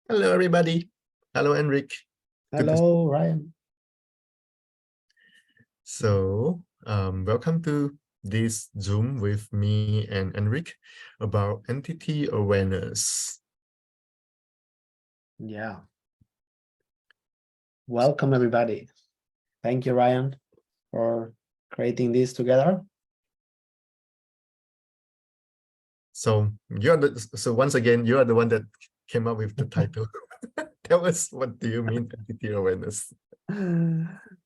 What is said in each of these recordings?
Hello, everybody. Hello, Enric. Good to see Hello, Ryan. So, welcome to this Zoom with me and Enric about entity awareness. Yeah. Welcome, everybody. Thank you, Ryan, for creating this together. So once again, you are the one that came up with the title. Tell us, what do you mean entity awareness?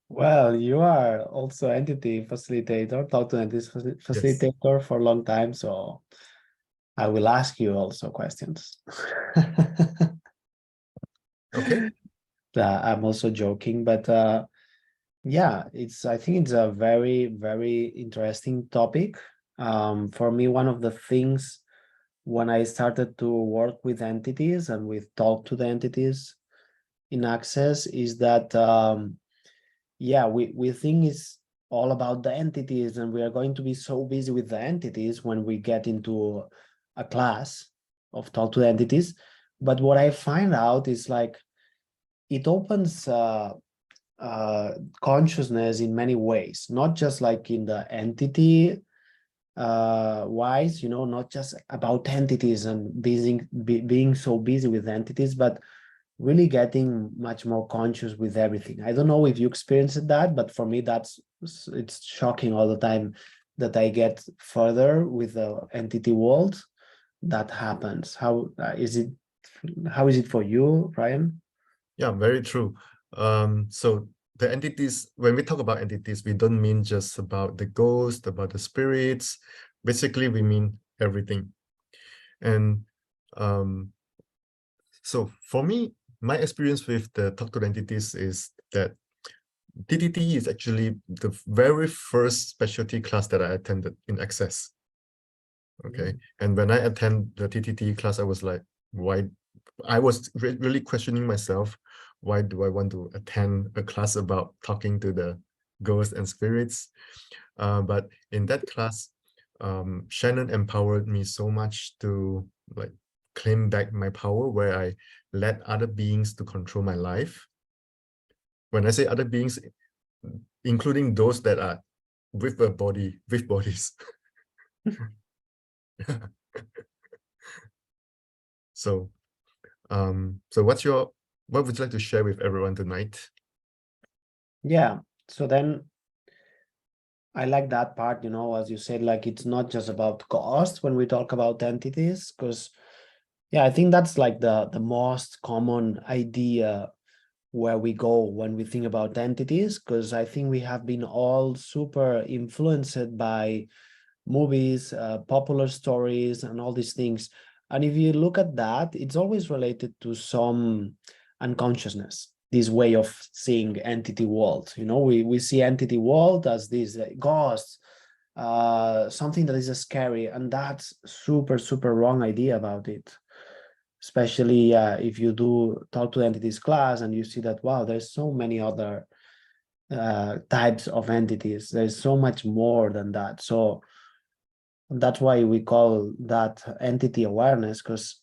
Well, you are also entity facilitator, talk to entity Yes. facilitator for a long time, so I will ask you also questions. Okay. I'm also joking, but yeah, I think it's a very, very interesting topic. For me, one of the things when I started to work with entities and with talk to the entities in Access is that yeah, we think it's all about the entities, and we are going to be so busy with the entities when we get into a class of talk to the entities. But what I find out is like it opens consciousness in many ways, not just like in the entity wise, not just about entities and being so busy with entities, but really getting much more conscious with everything. I don't know if you experienced that, but for me, it's shocking all the time that I get further with the entity world. That happens. Is it? How is it for you, Ryan? Yeah, very true. So the entities, when we talk about entities, we don't mean just about the ghost, about the spirits. Basically, we mean everything. And so for me, my experience with the talk to the entities is that TTT is actually the very first specialty class that I attended in Access. Okay. And when I attend the TTT class, I was like, why? I was really questioning myself. Why do I want to attend a class about talking to the ghosts and spirits? But in that class, Shannon empowered me so much to like claim back my power, where I let other beings to control my life. When I say other beings, including those that are with a body, with bodies. So, so what would you like to share with everyone tonight? Yeah. So then I like that part, as you said, like it's not just about cost when we talk about entities, because yeah, I think that's like the most common idea where we go when we think about entities, because I think we have been all super influenced by movies, popular stories, and all these things. And if you look at that, it's always related to some unconsciousness, this way of seeing entity world. We see entity world as this ghost, something that is scary, and that's super, super wrong idea about it. Especially if you do talk to entities class and you see that, wow, there's so many other types of entities. There's so much more than that. So that's why we call that entity awareness, because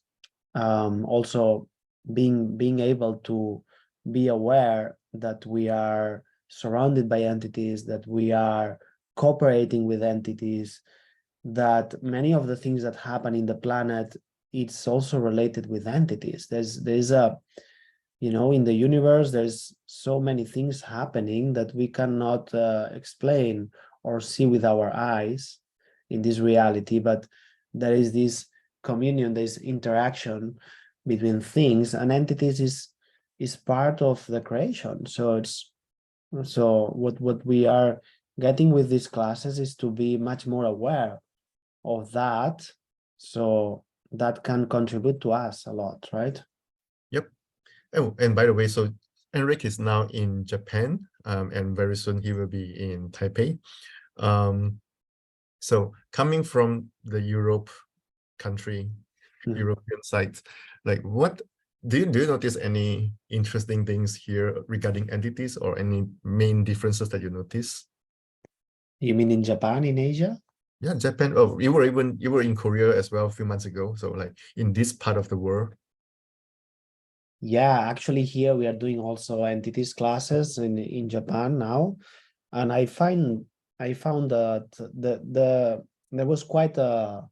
also being able to be aware that we are surrounded by entities, that we are cooperating with entities, that many of the things that happen in the planet, it's also related with entities. There's a, in the universe, there's so many things happening that we cannot explain or see with our eyes in this reality, but there is this communion, there's interaction between things, and entities is part of the creation. So what we are getting with these classes is to be much more aware of that, so that can contribute to us a lot, right? Yep. Oh, and by the way, so Enric is now in Japan, and very soon he will be in Taipei. So coming from the country, European side, like what do you notice any interesting things here regarding entities, or any main differences that you notice? You mean in Japan, in Asia? Yeah, Japan. Oh, you were in Korea as well a few months ago. So like in this part of the world. Yeah, actually here we are doing also entities classes in Japan now, and I found that there was quite a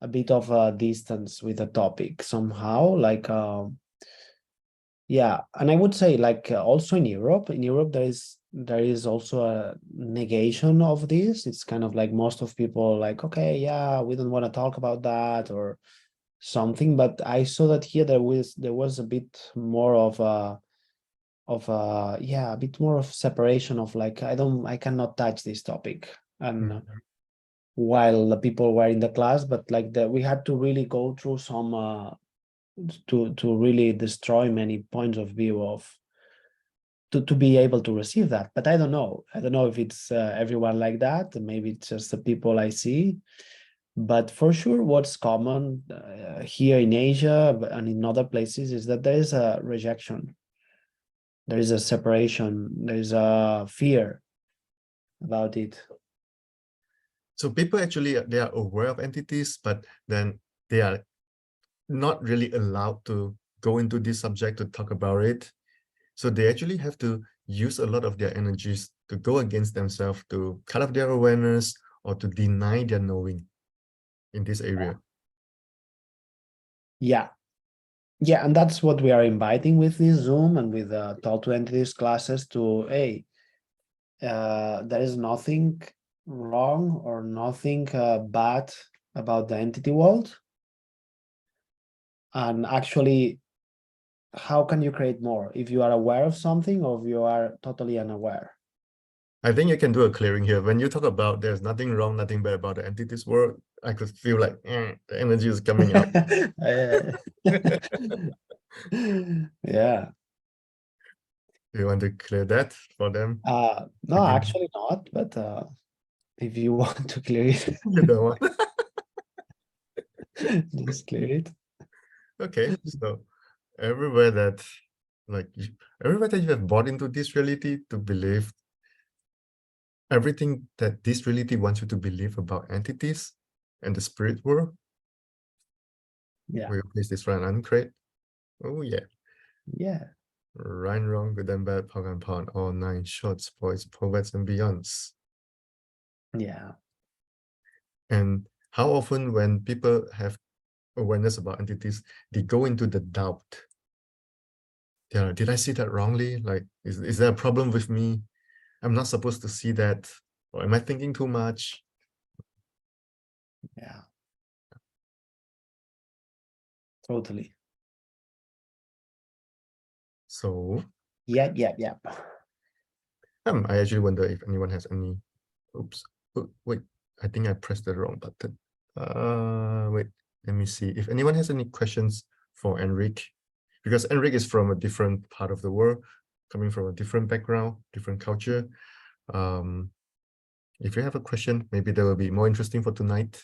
bit of a distance with the topic somehow, like yeah, and I would say like also in Europe, there is also a negation of this. It's kind of like most of people like, okay, yeah, we don't want to talk about that or something. But I saw that here there was a bit more of a yeah, a bit more of separation of like I cannot touch this topic. And while the people were in the class, but like that we had to really go through some to really destroy many points of view of to be able to receive that. But I don't know if it's everyone like that. Maybe it's just the people I see. But for sure what's common here in Asia and in other places is that there is a rejection, there is a separation, there is a fear about it. So people actually, they are aware of entities, but then they are not really allowed to go into this subject to talk about it. So they actually have to use a lot of their energies to go against themselves, to cut off their awareness or to deny their knowing in this area. Yeah. Yeah, and that's what we are inviting with this Zoom and with Talk to Entities classes to, hey, there is nothing wrong or nothing bad about the entity world. And actually, how can you create more if you are aware of something or if you are totally unaware? I think you can do a clearing here. When you talk about there's nothing wrong, nothing bad about the entities world, I could feel like the energy is coming out. Yeah. You want to clear that for them? No, actually not, but if you want to clear it, You don't want. just clear it. Okay, so everywhere that everywhere that you have bought into this reality to believe everything that this reality wants you to believe about entities and the spirit world. Yeah. Will you place this right and uncreate? Oh yeah. Yeah. Right and wrong, good and bad, pog and pound, all nine shorts, boys, poets, and beyonds. Yeah. And how often when people have awareness about entities, they go into the doubt. Yeah, did I see that wrongly? Like, is there a problem with me? I'm not supposed to see that. Or am I thinking too much? Yeah. Totally. So Yeah. I actually wonder if anyone has any. Oops. Oh, wait, I think I pressed the wrong button. Wait, let me see if anyone has any questions for Enric, because Enric is from a different part of the world, coming from a different background, different culture. If you have a question, maybe that will be more interesting for tonight.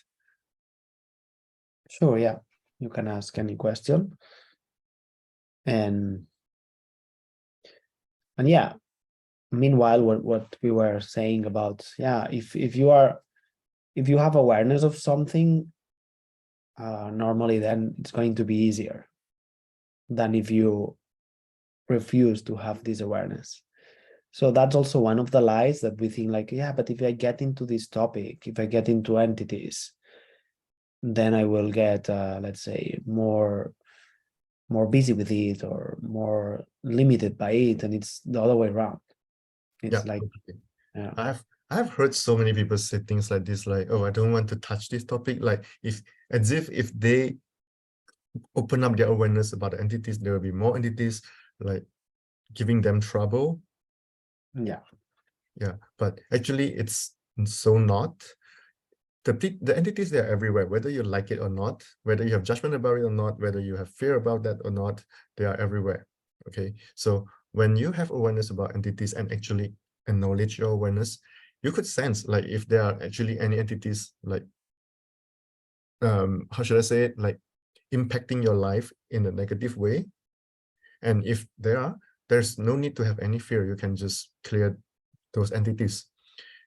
Sure. Yeah. You can ask any question. And yeah, meanwhile, what we were saying about, yeah, if you have awareness of something, normally then it's going to be easier than if you refuse to have this awareness. So that's also one of the lies that we think like, yeah, but if I get into this topic, if I get into entities, then I will get, let's say, more busy with it or more limited by it, and it's the other way around. Yeah, It's like, okay. yeah, I've heard so many people say things like this, like, oh, I don't want to touch this topic. Like as if they open up their awareness about the entities, there will be more entities like giving them trouble. yeah, Yeah, but actually it's so not. The entities, they're everywhere, whether you like it or not, whether you have judgment about it or not, whether you have fear about that or not, they are everywhere. Okay, so when you have awareness about entities and actually acknowledge your awareness, you could sense like if there are actually any entities like how should I say it, like impacting your life in a negative way. And if there's no need to have any fear. You can just clear those entities.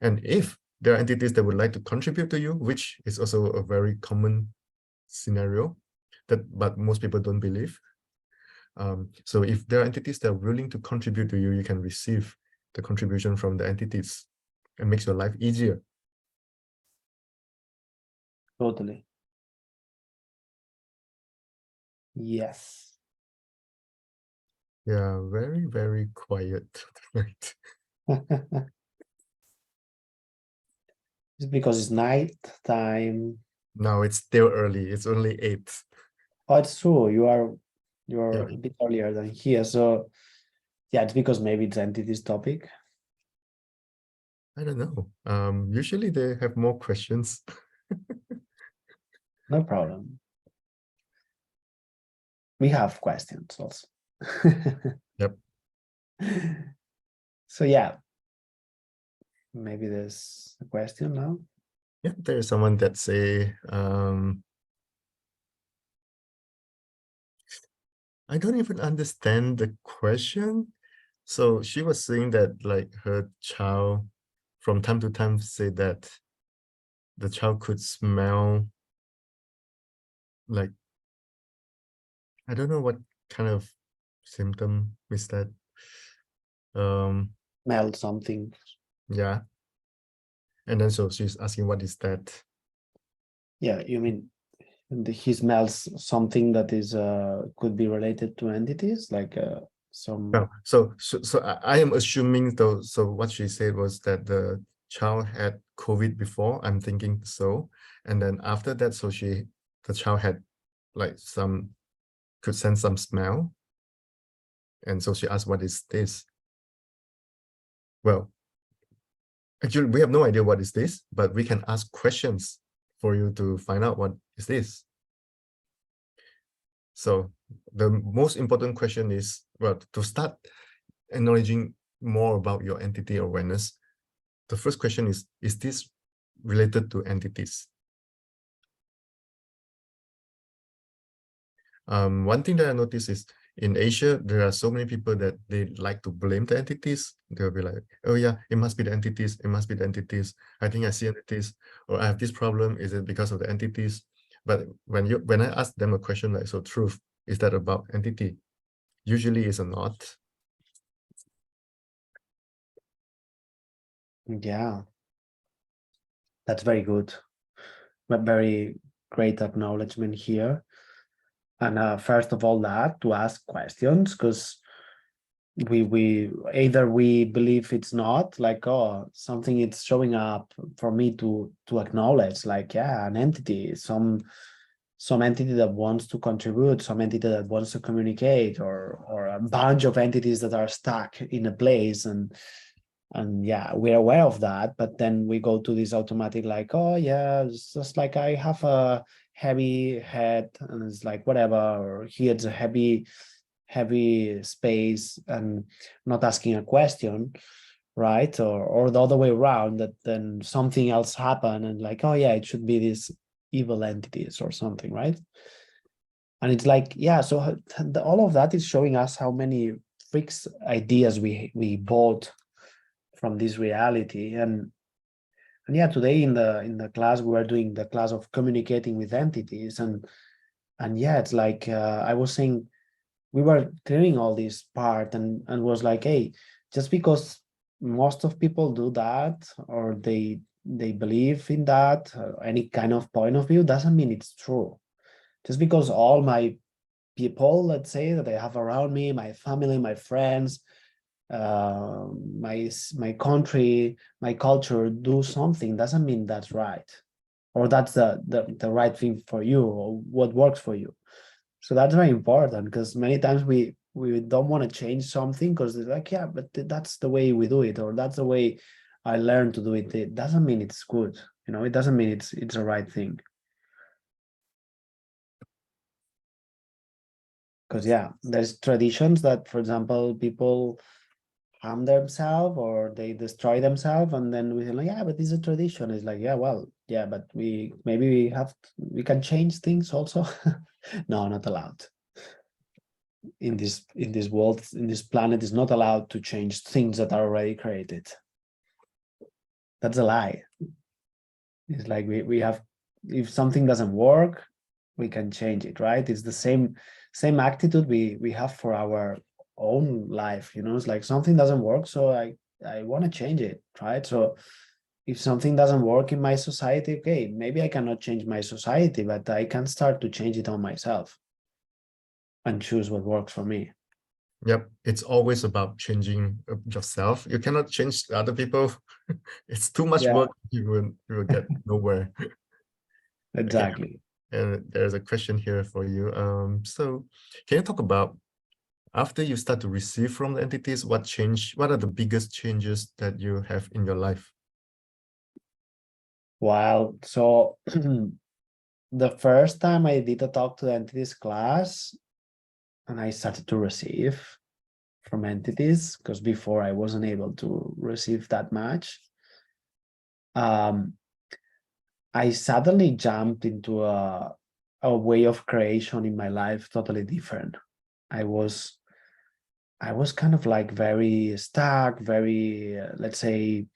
And if there are entities that would like to contribute to you, which is also a very common scenario, but most people don't believe, So if there are entities that are willing to contribute to you, you can receive the contribution from the entities. It makes your life easier. Totally. Yes. Yeah, very, very quiet tonight. It's because it's night time. No, it's still early. It's only 8. Oh, it's true. You're Yeah. a bit earlier than here. So yeah, it's because maybe it's entities topic. I don't know. Usually they have more questions. No problem. We have questions also. Yep. So yeah, maybe there's a question now. Yeah, there's someone that say, I don't even understand the question. So she was saying that like her child from time to time say that the child could smell like, I don't know what kind of symptom is that. Smell something. Yeah. And then so she's asking, what is that? Yeah, you mean he smells something that is could be related to entities, like some. No, so I am assuming though, so what she said was that the child had COVID before, I'm thinking so. And then after that, so the child had like could sense some smell. And so she asked, what is this? Well, actually, we have no idea what is this, but we can ask questions for you to find out what is this. So the most important question is, well, to start acknowledging more about your entity awareness, the first question is this related to entities? One thing that I noticed is in Asia, there are so many people that they like to blame the entities. They'll be like, oh yeah, it must be the entities. It must be the entities. I think I see entities, or I have this problem. Is it because of the entities? But when I ask them a question like, so truth, is that about entity? Usually it's not. Yeah, that's very good, but very great acknowledgement here. And first of all, that to ask questions, because we either we believe it's not, like, oh, something it's showing up for me to acknowledge, like, yeah, an entity, some entity that wants to contribute, some entity that wants to communicate, or a bunch of entities that are stuck in a place. And yeah, we're aware of that, but then we go to this automatic, like, oh yeah, it's just like I have a heavy head and it's like whatever, or he has a heavy space, and not asking a question, right? Or the other way around, that then something else happened and like, oh yeah, it should be these evil entities or something, right? And it's like, yeah, so all of that is showing us how many fixed ideas we bought from this reality. And yeah, today in the class we were doing the class of communicating with entities, and yeah, it's like I was saying, we were clearing all this part, and was like, hey, just because most of people do that, or they believe in that, any kind of point of view, doesn't mean it's true. Just because all my people, let's say, that I have around me, my family, my friends, my country, my culture do something, doesn't mean that's right, or that's the right thing for you, or what works for you. So that's very important, because many times we don't want to change something because they're like, yeah, but that's the way we do it, or that's the way I learned to do it. It doesn't mean it's good, it doesn't mean it's the right thing. Because yeah, there's traditions that, for example, people harm themselves or they destroy themselves, and then we say like, yeah, but this is a tradition. It's like, yeah, well, yeah, but we can change things also. No, not allowed. In this world, in this planet, is not allowed to change things that are already created. That's a lie. It's like we have, if something doesn't work, we can change it, right? It's the same attitude we have for our own life. You know, it's like something doesn't work, so I want to change it, right? So if something doesn't work in my society, okay, maybe I cannot change my society, but I can start to change it on myself and choose what works for me. Yep, it's always about changing yourself. You cannot change other people. It's too much Yeah, work. You will get nowhere. Okay, exactly. and there's a question here for you. So can you talk about after you start to receive from the entities, what are the biggest changes that you have in your life? Well, so the first time I did a talk to the entities class, and I started to receive from entities, because before I wasn't able to receive that much. I suddenly jumped into a way of creation in my life totally different. I was kind of like very stuck, very let's say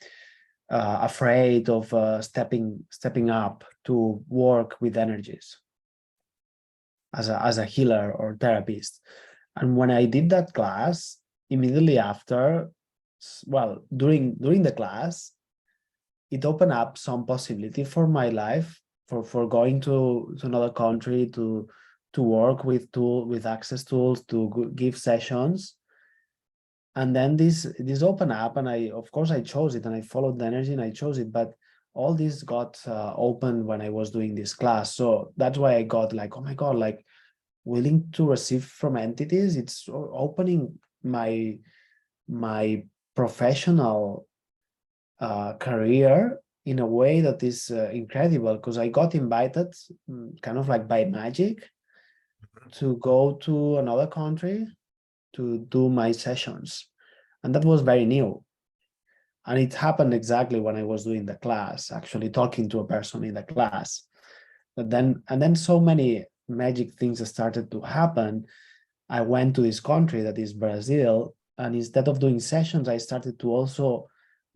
afraid of stepping up to work with energies as a healer or therapist. And when I did that class, immediately after, well, during the class, it opened up some possibility for my life for going to another country to work with access tools to give sessions. And then this opened up, and I, of course, I chose it, and I followed the energy and I chose it. But all this got opened when I was doing this class. So that's why I got like, oh my God, like willing to receive from entities. It's opening my professional career in a way that is incredible, because I got invited kind of like by magic to go to another country to do my sessions. And that was very new. And it happened exactly when I was doing the class, actually talking to a person in the class. And then so many magic things started to happen. I went to this country that is Brazil, and instead of doing sessions, I started to also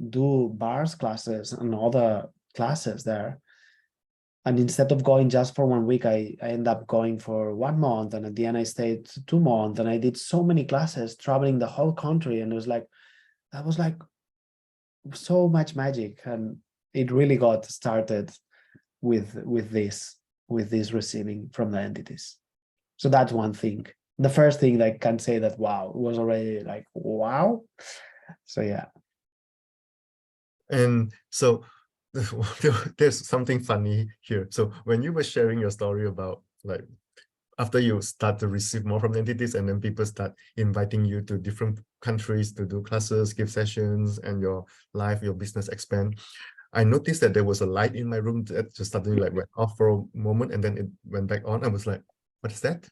do bars classes and other classes there. And instead of going just for 1 week, I end up going for 1 month, and at the end I stayed 2 months, and I did so many classes traveling the whole country, and it was like that was like so much magic, and it really got started with this receiving from the entities. So that's one thing. The first thing that I can say that wow, it was already like wow. So yeah. And so there's something funny here. So when you were sharing your story about like after you start to receive more from the entities, and then people start inviting you to different countries to do classes, give sessions, and your life, your business expand, I noticed that there was a light in my room that just suddenly like went off for a moment, and then it went back on. I was like, what is that?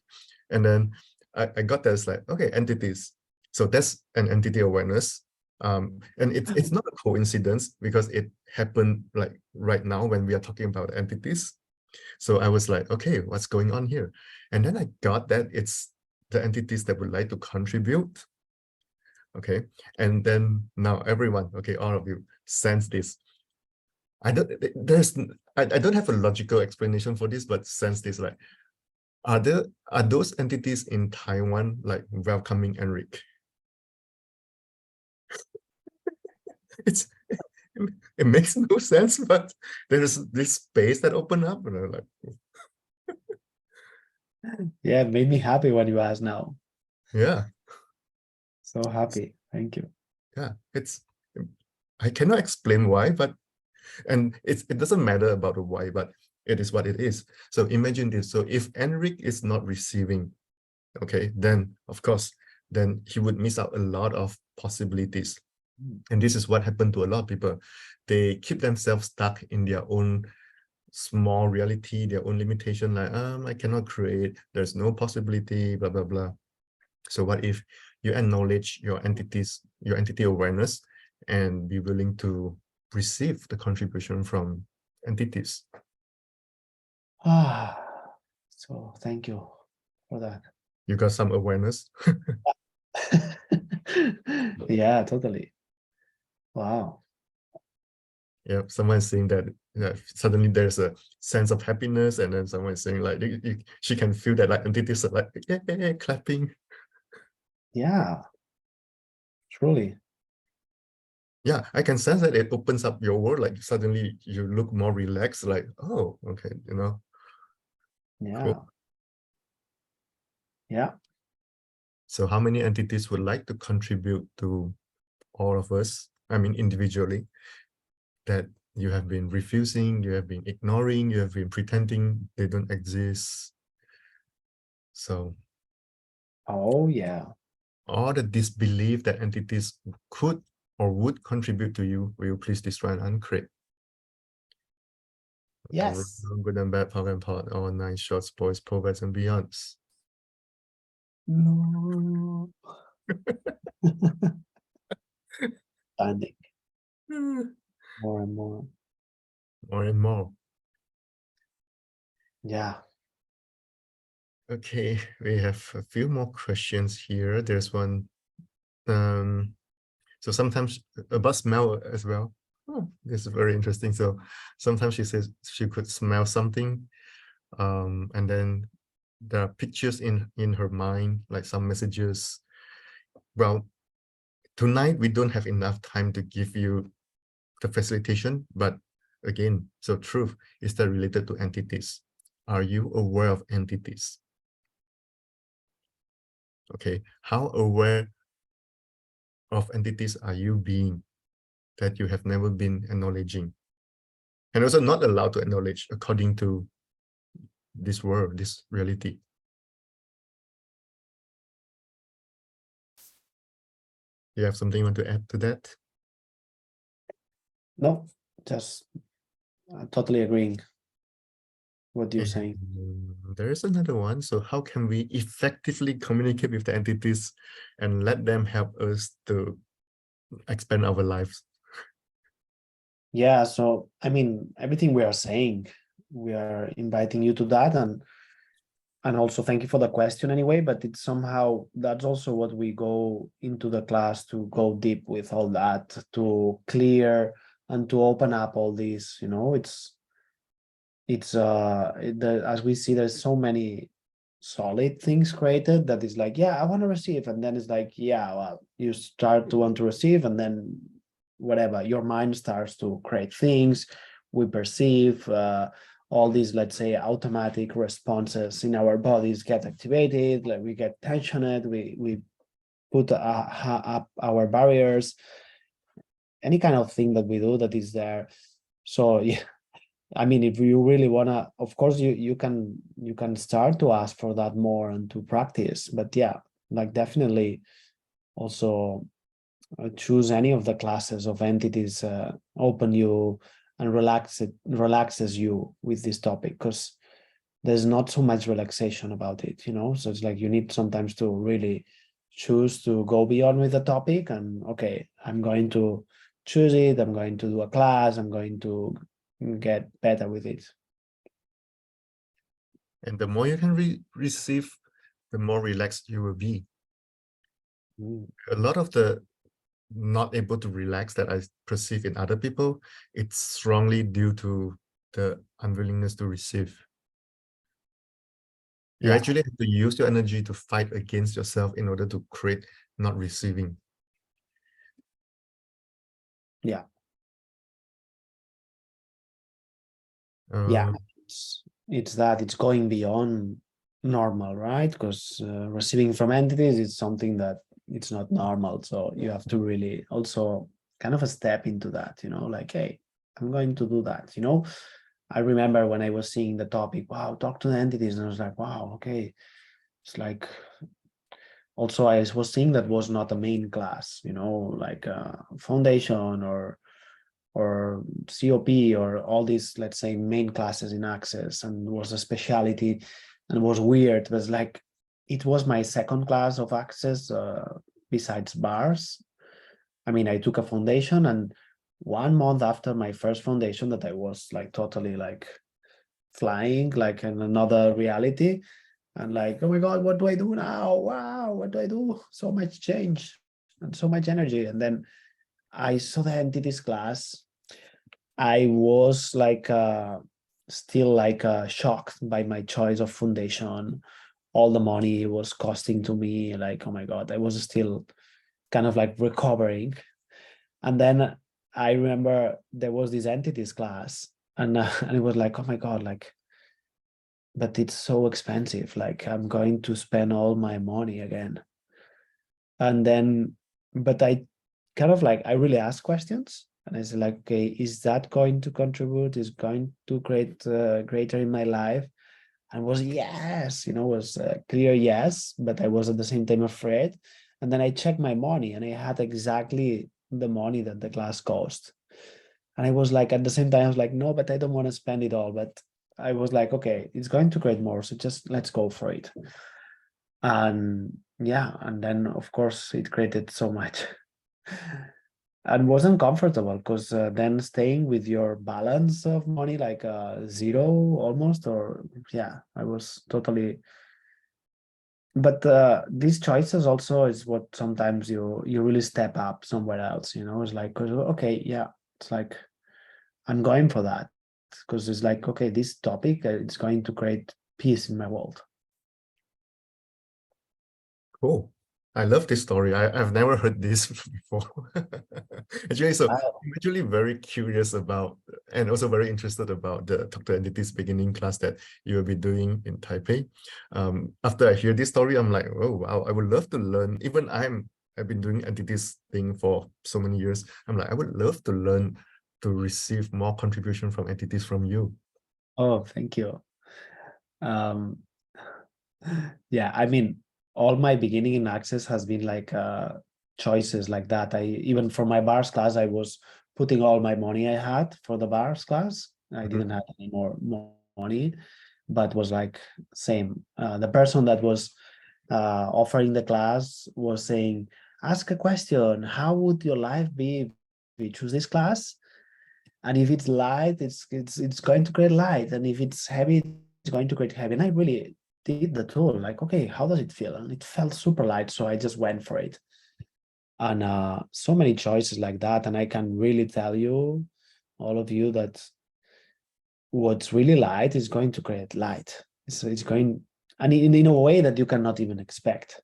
And then I got that, it's like, okay, entities. So that's an entity awareness. And it's not a coincidence, because it happened like right now when we are talking about entities. So I was like, okay, what's going on here? And then I got that it's the entities that would like to contribute. Okay. And then now everyone, okay, all of you sense this. I don't I don't have a logical explanation for this, but sense this, like, are those entities in Taiwan like welcoming Enric? It's it makes no sense, but there's this space that opened up, and I'm like, Yeah, it made me happy when you asked now. yeah, So happy. Thank you. yeah. I cannot explain why, but it doesn't matter about the why, but it is what it is. So imagine this. So if Enric is not receiving, okay, then of course, then he would miss out a lot of possibilities. And this is what happened to a lot of people. They keep themselves stuck in their own small reality, their own limitation, like, I cannot create, there's no possibility, blah, blah, blah. So what if you acknowledge your entities, your entity awareness, and be willing to receive the contribution from entities? Ah, so thank you for that. You got some awareness. Yeah, totally. Wow. Yeah, someone is saying that suddenly there's a sense of happiness, and then someone is saying like she can feel that like entities are like yeah, clapping. Yeah, truly. Yeah, I can sense that it opens up your world. Like suddenly you look more relaxed. Like, oh, okay, cool. Yeah. Yeah. So how many entities would like to contribute to all of us? I mean, individually, that you have been refusing, you have been ignoring, you have been pretending they don't exist. So, Oh, yeah. all the disbelief that entities could or would contribute to you, will you please destroy and uncreate? Yes. Good and bad, power and pot, all nine shorts, boys, perverts, and beyonds. No. Standing more and more. More and more. Yeah. Okay, we have a few more questions here. There's one. So sometimes about smell as well. Oh, this is very interesting. So sometimes she says she could smell something, and then there are pictures in her mind, like some messages. Well, tonight we don't have enough time to give you the facilitation, but again, so truth, is that related to entities? Are you aware of entities? Okay, how aware of entities are you being that you have never been acknowledging? And also not allowed to acknowledge according to this world, this reality. You have something you want to add to that? No, just totally agreeing what you're saying. There is another one. So how can we effectively communicate with the entities and let them help us to expand our lives? Yeah, so I mean, everything we are saying, we are inviting you to that, and also thank you for the question anyway, but it's somehow that's also what we go into the class to go deep with all that, to clear and to open up all these, as we see, there's so many solid things created that is like, yeah, I want to receive, and then it's like, yeah, well, you start to want to receive, and then whatever, your mind starts to create things. We perceive all these, let's say, automatic responses in our bodies get activated, like we get tensioned, we put up our barriers, any kind of thing that we do that is there. So yeah, I mean, if you really wanna, of course, you can start to ask for that more and to practice. But yeah, like definitely also choose any of the classes of entities open you and relaxes you with this topic, because there's not so much relaxation about it, so it's like you need sometimes to really choose to go beyond with the topic, and okay, I'm going to choose it, I'm going to do a class, I'm going to get better with it. And the more you can receive, the more relaxed you will be. A lot of the not able to relax that I perceive in other people, it's strongly due to the unwillingness to receive. You Yeah. actually have to use your energy to fight against yourself in order to create not receiving. Yeah. Yeah, Uh, it's that it's going beyond normal, right? Because receiving from entities is something that it's not normal. So you have to really also kind of a step into that, like, hey, I'm going to do that. I remember when I was seeing the topic, wow, talk to the entities, and I was like, wow, okay. It's like, also I was seeing that was not a main class, like foundation or COP or all these, let's say, main classes in Access, and was a specialty, and was weird. It was like, it was my second class of Access besides bars. I mean, I took a foundation, and 1 month after my first foundation that I was like totally like flying like in another reality, and like, oh my God, what do I do now? Wow, what do I do? So much change and so much energy. And then I saw the entities class. I was like still like shocked by my choice of foundation. All the money it was costing to me, like, oh my God, I was still kind of like recovering. And then I remember there was this entities class, and and it was like, oh my God, like, but it's so expensive. Like, I'm going to spend all my money again. And then, but I kind of like, I really asked questions, and I said like, okay, is that going to contribute? Is going to create greater in my life? And was yes, was a clear yes, but I was at the same time afraid. And then I checked my money, and I had exactly the money that the class cost. And I was like, at the same time, I was like, no, but I don't want to spend it all. But I was like, okay, it's going to create more, so just let's go for it. And yeah, and then of course it created so much. And wasn't comfortable because then staying with your balance of money like zero almost, or yeah, I was totally. But these choices also is what sometimes you really step up somewhere else. It's like, 'cause, okay, yeah, it's like I'm going for that because it's like, okay, this topic it's going to create peace in my world. Cool. I love this story. I've never heard this before. Actually, so I'm actually very curious about and also very interested about the Talk to Entities beginning class that you will be doing in Taipei. After I hear this story, I'm like, oh wow, I would love to learn. Even I've been doing entities thing for so many years. I'm like, I would love to learn to receive more contribution from entities from you. Oh, thank you. Um, yeah, I mean, all my beginning in Access has been like choices like that. I even for my bars class, I was putting all my money I had for the bars class. I Mhm. didn't have any more money, but was like same. The person that was offering the class was saying, ask a question. How would your life be if you choose this class? And if it's light, it's going to create light. And if it's heavy, it's going to create heavy. And I really did the tool. Like, okay, how does it feel? And it felt super light. So I just went for it. And so many choices like that. And I can really tell you, all of you, that what's really light is going to create light. So it's going, and in a way that you cannot even expect.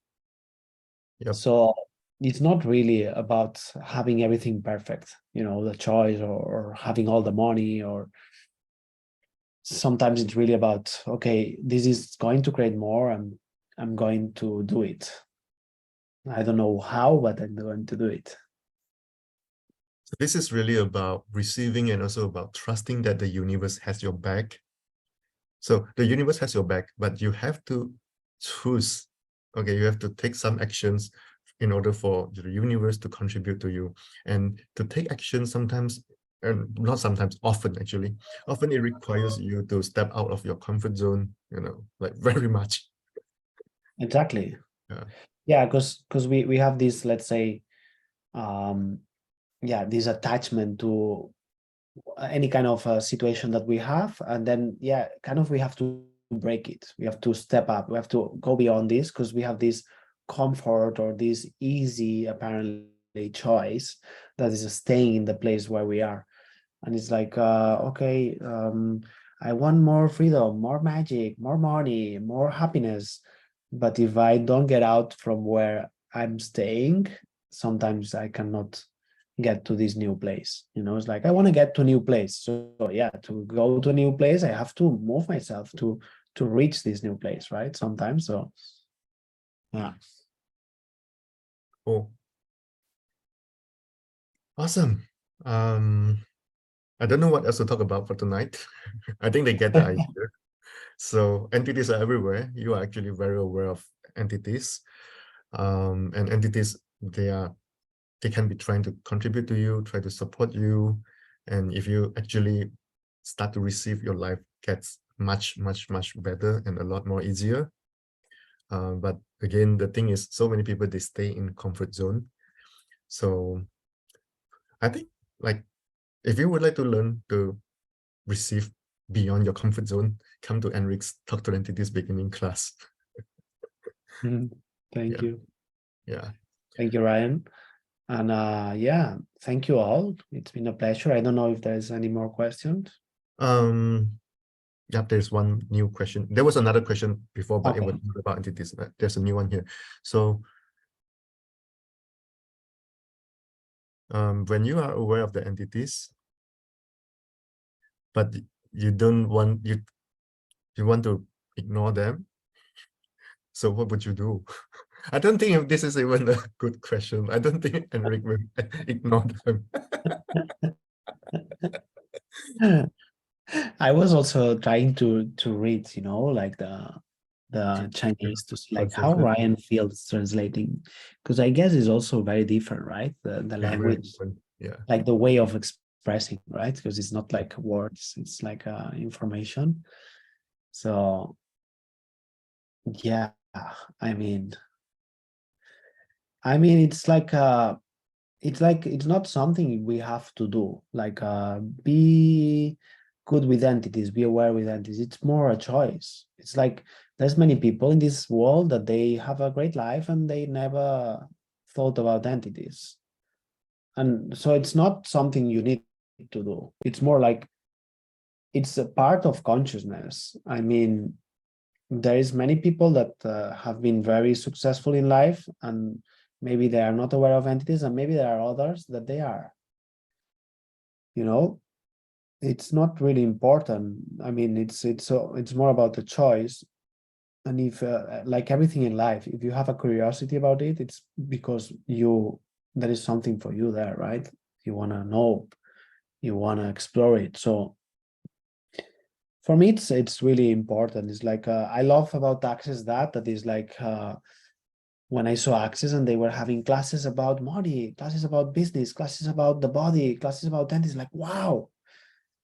Yep. So it's not really about having everything perfect, the choice or having all the money, or sometimes it's really about, okay, this is going to create more, and I'm going to do it. I don't know how, but I'm going to do it. So this is really about receiving and also about trusting that the universe has your back. So the universe has your back, but you have to choose. Okay, you have to take some actions in order for the universe to contribute to you. And to take action sometimes, and not sometimes, often actually, often it requires you to step out of your comfort zone, like very much. Exactly. Yeah. Yeah, because we have this, let's say, um yeah, this attachment to any kind of situation that we have, and then yeah, kind of we have to break it. We have to step up. We have to go beyond this because we have this comfort or this easy apparently choice that is staying in the place where we are. And it's like okay, I want more freedom, more magic, more money, more happiness. But if I don't get out from where I'm staying, sometimes I cannot get to this new place. It's like I want to get to a new place. So yeah, to go to a new place, I have to move myself to reach this new place, right? Sometimes. So yeah. Oh, awesome. I don't know what else to talk about for tonight. I think they get the idea. So entities are everywhere. You are actually very aware of entities. And entities, they can be trying to contribute to you, try to support you. And if you actually start to receive, your life gets much, much, much better and a lot more easier. But again, the thing is, so many people, they stay in comfort zone. So I think, like, if you would like to learn to receive beyond your comfort zone, come to Enric's Talk to Entities beginning class. Thank Yeah, you. yeah. Thank you, Ryan. And yeah, thank you all. It's been a pleasure. I don't know if there's any more questions. Yeah, there's one new question. There was another question before, but it Okay. was not about entities. There's a new one here. So when you are aware of the entities, but you don't want you want to ignore them, so what would you do? I don't think if this is even a good question. I don't think Enric will ignore them. I was also trying to read, like the Chinese to see like how Translation. Ryan feels translating, because I guess it's also very different, right? The Yeah, very language, different. Yeah. like the way of expressing, right? Because it's not like words, it's like information. So yeah, I mean, it's not something we have to do. Like be good with entities, be aware with entities. It's more a choice. It's like there's many people in this world that they have a great life and they never thought about entities. And so it's not something you need to do. It's more like it's a part of consciousness. I mean, there is many people that have been very successful in life, and maybe they are not aware of entities, and maybe there are others that they are. It's not really important. I mean, it's more about the choice. And if like everything in life, if you have a curiosity about it, it's because there is something for you there, right? You want to know, you want to explore it. So for me, it's really important. It's like I love about Access that is like when I saw Access and they were having classes about money, classes about business, classes about the body, classes about dentists, like wow.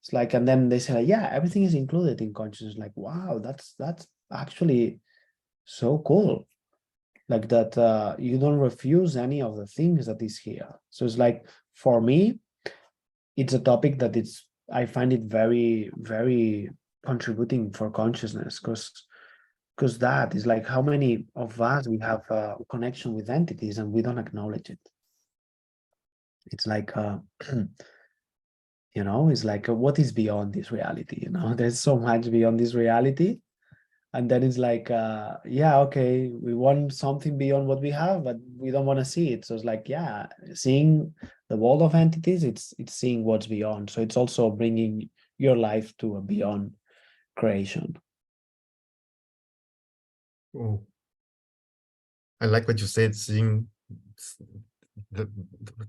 It's like, and then they say, like, yeah, everything is included in consciousness. Like, wow, that's actually so cool. Like that, you don't refuse any of the things that is here. So it's like, for me, it's a topic that I find it very, very contributing for consciousness, because that is like how many of us we have a connection with entities and we don't acknowledge it. It's like it's like what is beyond this reality. There's so much beyond this reality, and then it's like yeah, okay, we want something beyond what we have, but we don't want to see it. So it's like, yeah, seeing the world of entities, it's seeing what's beyond. So it's also bringing your life to a beyond creation. Oh, I like what you said, seeing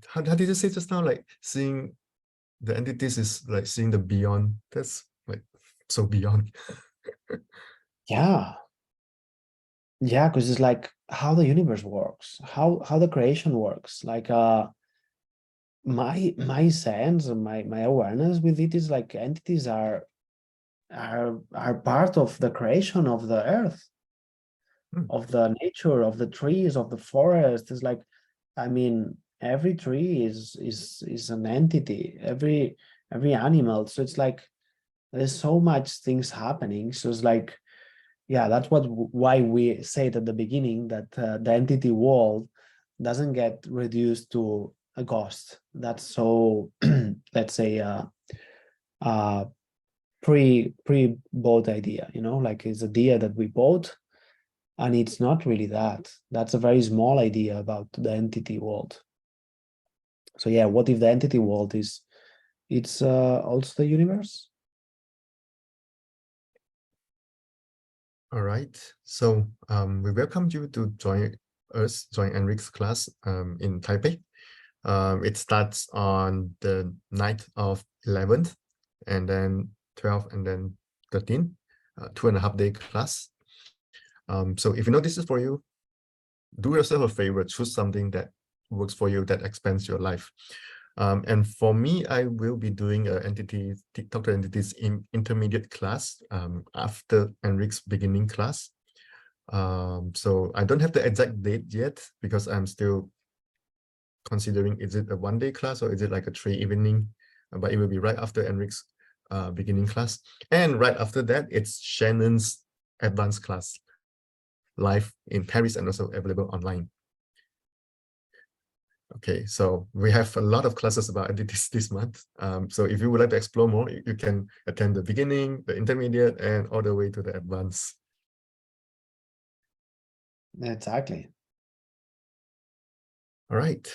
how did you say just now? Like seeing the entities is like seeing the beyond. That's like so beyond. Yeah, because it's like how the universe works, how the creation works. Like my sense and my awareness with it is like entities are part of the creation of the earth, Hmm. of the nature, of the trees, of the forest. It's like, I mean, every tree is an entity, every animal. So it's like there's so much things happening. So it's like, yeah, that's why we said at the beginning that the entity world doesn't get reduced to a ghost. That's so let's say uh pre bought idea, like it's idea that we bought, and it's not really that. That's a very small idea about the entity world. So yeah, what if the entity world it's also the universe? All right. So we welcome you to join Enric's class in Taipei. It starts on the night of 11th, and then 12th, and then 13th, 2.5-day class. So if you know this is for you, do yourself a favor, choose something that works for you, that expands your life. And for me, I will be doing a talk to entities in intermediate class after Enric's beginning class. So I don't have the exact date yet because I'm still considering, is it a 1-day class or is it like a 3-evening? But it will be right after Enric's beginning class. And right after that, it's Shannon's advanced class, live in Paris and also available online. Okay, so we have a lot of classes about entities this month. So if you would like to explore more, you can attend the beginning, the intermediate, and all the way to the advanced. Exactly. All right.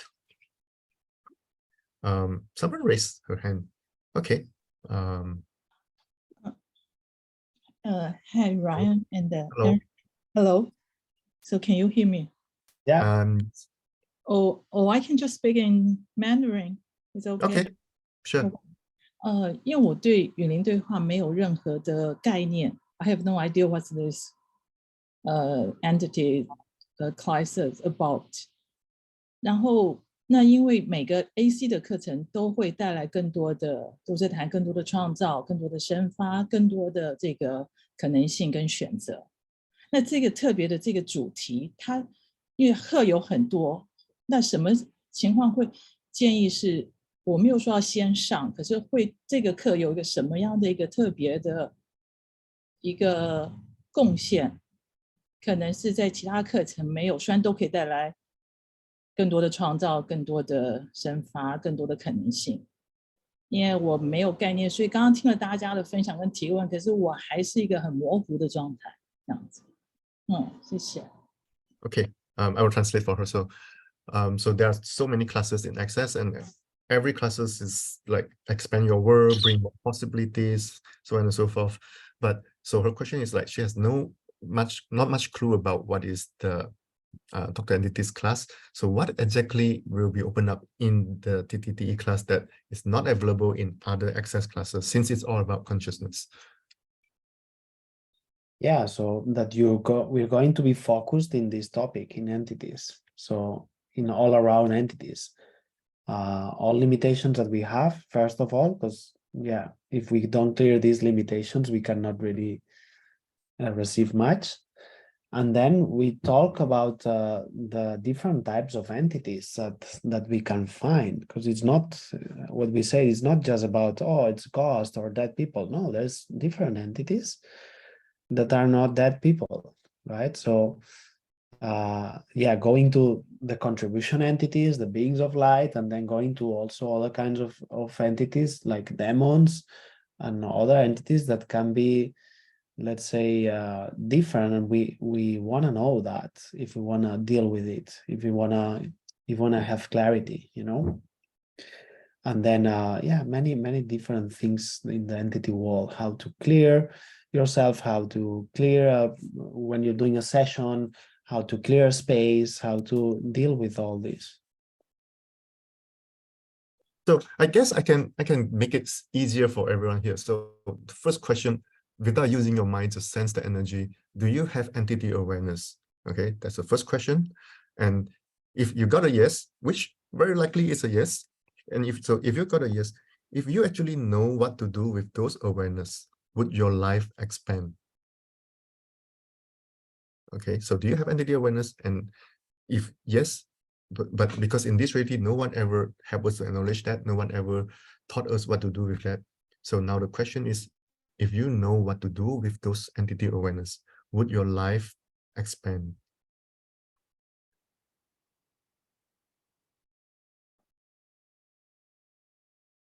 Someone raised her hand. Okay. Hi, Ryan and Hello. Enric. Hello. So can you hear me? Yeah. Oh, I can just speak in Mandarin. Is it okay? Okay, sure. 因为我对语音对话没有任何的概念 I have no idea what this entity class is about. 然后那因为每个 AC 的课程都会带来更多的，都在谈更多的创造、更多的生发、更多的这个可能性跟选择。那这个特别的这个主题，它因为课有很多，那什么情况会建议是我没有说要先上，可是会这个课有一个什么样的一个特别的一个贡献，可能是在其他课程没有，虽然都可以带来更多的创造、更多的生发、更多的可能性。因为我没有概念，所以刚刚听了大家的分享跟提问，可是我还是一个很模糊的状态，这样子。谢谢。Okay, I will translate for her. So there are so many classes in Access, and every classes is like expand your world, bring more possibilities, so on and so forth. But so her question is like she has not much clue about what is the Dr. Entities class. So what exactly will be opened up in the TTTE class that is not available in other Access classes, since it's all about consciousness? Yeah, so that we're going to be focused in this topic in entities. So in all around entities, all limitations that we have, first of all, because yeah, if we don't clear these limitations, we cannot really receive much. And then we talk about the different types of entities that we can find, because it's not what we say is not just about, oh, it's ghost or dead people. No, there's different entities that are not dead people, right? So yeah, going to the contribution entities, the beings of light, and then going to also other kinds of entities like demons and other entities that can be, let's say, different, and we want to know that if we want to deal with it, if we want to have clarity, you know. And then yeah, many different things in the entity world, how to clear yourself, how to clear when you're doing a session, how to clear space, how to deal with all this. So I guess I can make it easier for everyone here. So the first question, without using your mind to sense the energy, do you have entity awareness? Okay, that's the first question. And if you got a yes, which very likely is a yes, and if you got a yes, if you actually know what to do with those awareness, would your life expand? Okay, so do you have entity awareness? And if yes, but because in this reality, no one ever helped us to acknowledge that, no one ever taught us what to do with that. So now the question is, if you know what to do with those entity awareness, would your life expand?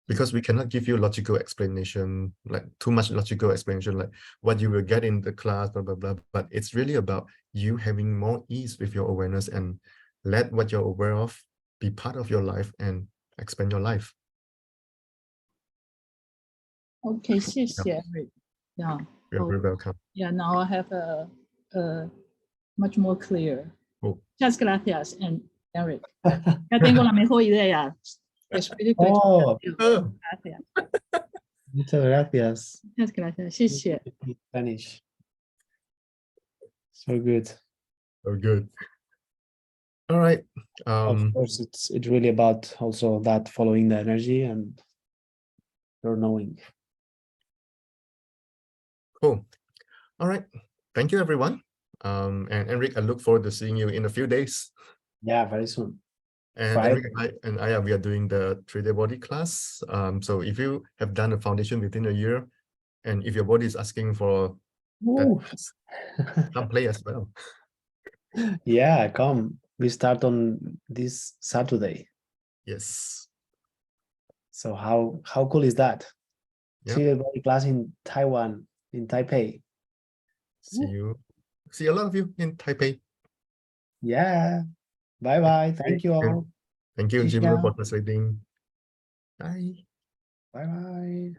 Because we cannot give you logical explanation, like too much logical explanation, like what you will get in the class, blah, blah, blah. But it's really about you having more ease with your awareness and let what you're aware of be part of your life and expand your life. Okay, 谢谢 Enric. Yeah. You're very welcome. Yeah, now I have a much more clear. Oh. Muchas gracias, Enric. Ya tengo la mejor idea. Oh, Gracias. muchas gracias. Muchas gracias. 谢谢. Spanish. So good. So good. All right. Of course, it's really about also that following the energy and your knowing. Cool. All right. Thank you, everyone. And Enric, I look forward to seeing you in a few days. Yeah, very soon. And Friday. Enric and I, we are doing the 3D body class. So if you have done a foundation within a year, and if your body is asking for that, come play as well. Yeah, come. We start on this Saturday. Yes. So how cool is that? Yep. Treated body class in Taiwan, in Taipei. See you. See a lot of you in Taipei. Yeah. Bye bye. Thank you Yeah. all. Thank you, Chia Jimmer, for chia. translating. Bye. Bye bye.